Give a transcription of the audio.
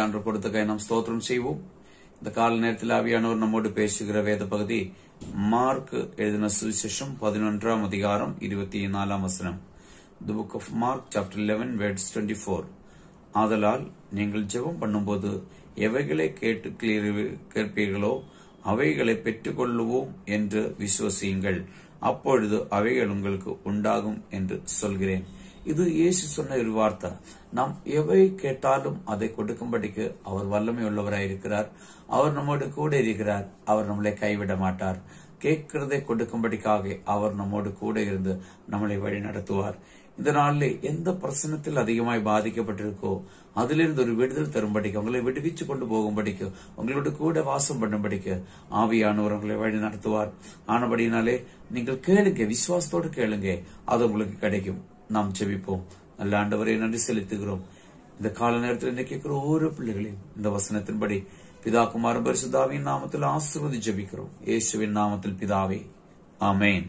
ஆண்டவர் கொடுத்தக்காய் நாம் ஸ்தோத்திரம் செய்வோம். இந்த கால நேரத்தில் ஆவியானவர் நம்மோடு பேசுகிற வேத பகுதி மார்க் எழுதின சுவிசேஷம் 11ஆம் அதிகாரம் 24ஆம் வசனம். The book of Mark chapter 11 verse 24. ஆதலால் நீங்கள் ஜெபம் பண்ணும்போது எவைகளை கேட்பீர்களோ அவைகளை பெற்றுக்கொள்ளுவோம் என்று விசுவசியுங்கள், அப்பொழுது அவைகள் உங்களுக்கு உண்டாகும் என்று சொல்கிறேன். இது இயேசு சொன்ன ஒரு வார்த்தை. நாம் எவை கேட்டாலும் அதை கொடுக்கும்படிக்கு அவர் வல்லமை உள்ளவராயிருக்கிறார். அவர் நம்மோடு கூட இருக்கிறார். அவர் நம்மளை கைவிட மாட்டார். கேட்கிறதை கொடுக்கும்படிக்காக அவர் நம்மோடு கூட இருந்து நம்மளை வழி நடத்துவார். இந்த நாளில் எந்த பிரச்சனத்தில் அதிகமாய் பாதிக்கப்பட்டிருக்கோ அதிலிருந்து ஒரு விடுதல் தரும்படிக்கு, உங்களை விடுவிச்சு கொண்டு போகும்படிக்கு, உங்களோட கூட வாசம் பண்ணும்படிக்கு ஆவியானவர் உங்களை வழி நடத்துவார். ஆனபடினாலே நீங்கள் கேளுங்க, விசுவாசத்தோடு கேளுங்க, அது உங்களுக்கு கிடைக்கும். நாம் ஜெபிப்போம். நல்ல ஆண்டவரை நன்றி செலுத்துகிறோம். இந்த கால நேரத்தில் என்ன கேட்கிற ஒவ்வொரு பிள்ளைகளையும் இந்த வசனத்தின்படி பிதா குமாரன் பரிசுத்தாவின் நாமத்தில் ஆசீர்வதி ஜெபிக்கிறோம். இயேசுவின் நாமத்தில் பிதாவே, ஆமென்.